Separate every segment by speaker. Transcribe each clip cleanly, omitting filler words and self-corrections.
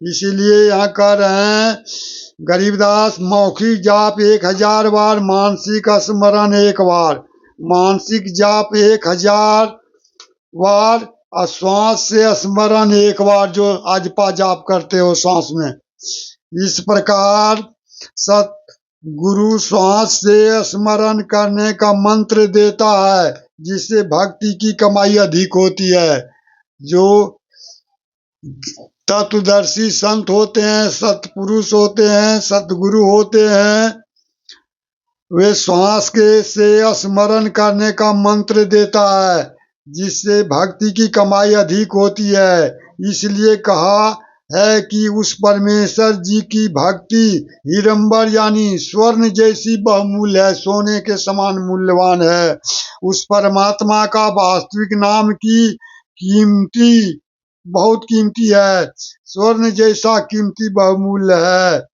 Speaker 1: इसीलिए यहाँ कह रहे हैं गरीबदास, मौखिक जाप 1000 बार, मानसिक स्मरण 1 बार। मानसिक जाप 1000 बार और श्वास से स्मरण 1 बार, जो अजपा जाप करते हो श्वास में। इस प्रकार सत गुरु श्वास से स्मरण करने का मंत्र देता है, जिससे भक्ति की कमाई अधिक होती है। जो तत्वदर्शी संत होते हैं, सतपुरुष होते हैं, सतगुरु होते हैं, वे श्वास के से स्मरण करने का मंत्र देता है, जिससे भक्ति की कमाई अधिक होती है। इसलिए कहा है कि उस परमेश्वर जी की भक्ति हीरंबर यानी स्वर्ण जैसी बहुमूल्य है, सोने के समान मूल्यवान है। उस परमात्मा का वास्तविक नाम की कीमती, बहुत कीमती है, स्वर्ण जैसा कीमती बहुमूल्य है।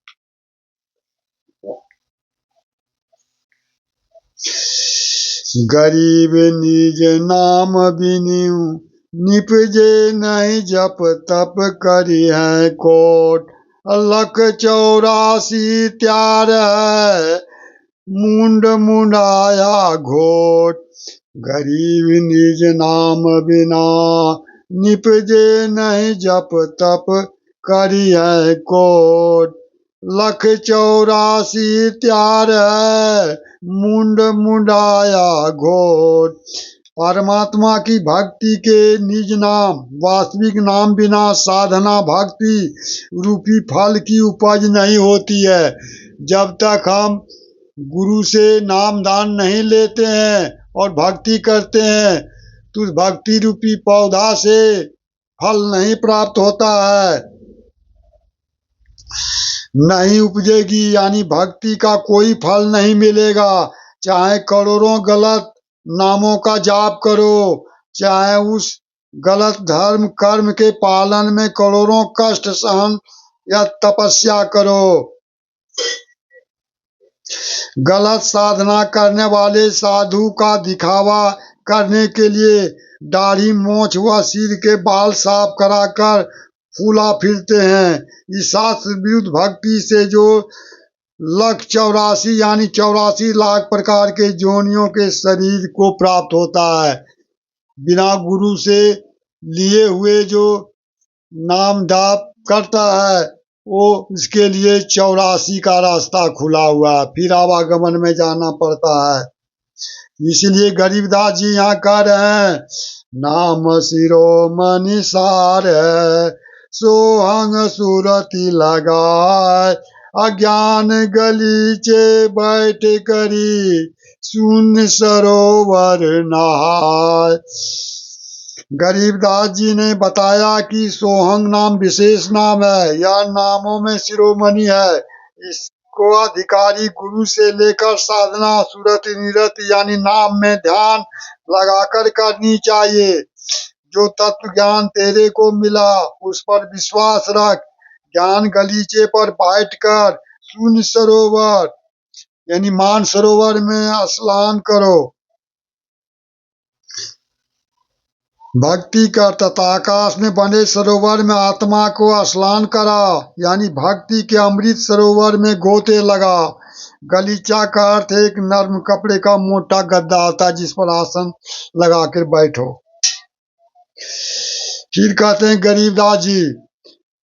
Speaker 1: गरीब निज नाम बिनु निपजे नहीं, जप तप करी है कोट। 184 त्यार है, मुंड मुंडाया घोट। गरीब निज नाम बिना निपजे नहीं, जप तप करी है कोट। 184 त्यार है, मुंड मुंडाया घोट। परमात्मा की भक्ति के निज नाम, वास्तविक नाम बिना साधना भक्ति रूपी फल की उपज नहीं होती है। जब तक हम गुरु से नाम दान नहीं लेते हैं और भक्ति करते हैं, तो उस भक्ति रूपी पौधा से फल नहीं प्राप्त होता है, नहीं उपजेगी, यानी भक्ति का कोई फल नहीं मिलेगा। चाहे करोड़ों गलत नामों का जाप करो, चाहे उस गलत धर्म कर्म के पालन में करोड़ों कष्ट सहन या तपस्या करो। गलत साधना करने वाले साधु का दिखावा करने के लिए दाढ़ी मोछ व सिर के बाल साफ कराकर फूला फिरते हैं। इस शास्त्र विरुद्ध भक्ति से जो 184 यानी 84 लाख प्रकार के जोनियों के शरीर को प्राप्त होता है, बिना गुरु से लिए हुए जो नाम जाप करता है, वो उसके लिए 84 का रास्ता खुला हुआ है, फिर आवागमन में जाना पड़ता है। इसलिए गरीबदास जी यहाँ कह रहे हैं, नाम शिरोमणि सार है, सोहंग सुरति लगाए। अज्ञान गलीचे बैठ करी, शून्य सरोवर नहाय। गरीबदास जी ने बताया कि सोहंग नाम विशेष नाम है, यह नामों में शिरोमणि है। इसको अधिकारी गुरु से लेकर साधना सुरति निरति यानी नाम में ध्यान लगाकर करनी चाहिए। जो तत्व ज्ञान तेरे को मिला उस पर विश्वास रख। ज्ञान गलीचे पर बैठकर शून्य सरोवर यानी मान सरोवर में स्नान करो, भक्ति कर, तथा आकाश में बने सरोवर में आत्मा को स्नान करा, यानी भक्ति के अमृत सरोवर में गोते लगा। गलीचा का अर्थ एक नर्म कपड़े का मोटा गद्दा आता है, जिस पर आसन लगाकर बैठो। फिर कहते हैं गरीबदास जी,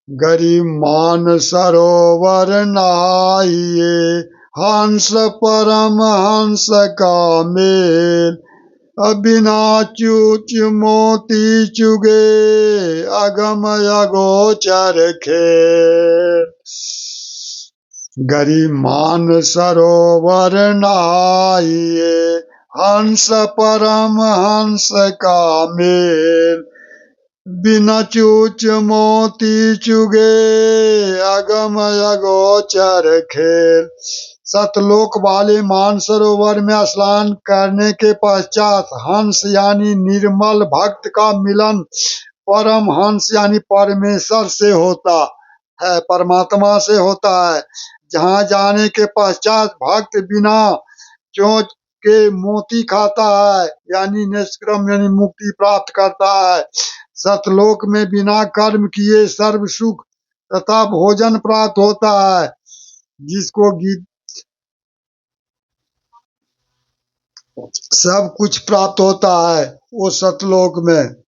Speaker 1: गरीब मान सरोवर नहाइए, हंस परम हंस का मेल। बिना चूच मोती चुगे, अगम अगोचर खेल। गरीब मान सरोवर नहाइए, हंस परम हंस का मेल। बिना चूच मोती चुगे, अगम अगोचर खेल। सतलोक वाले मानसरोवर में स्नान करने के पश्चात हंस यानी निर्मल भक्त का मिलन परम हंस यानी परमेश्वर से होता है, परमात्मा से होता है। जहाँ जाने के पश्चात भक्त बिना चोंच के मोती खाता है, यानी निष्क्रम यानी मुक्ति प्राप्त करता है। सतलोक में बिना कर्म किए सर्व सुख तथा भोजन प्राप्त होता है, जिसको गीत सब कुछ प्राप्त होता है वो सतलोक में।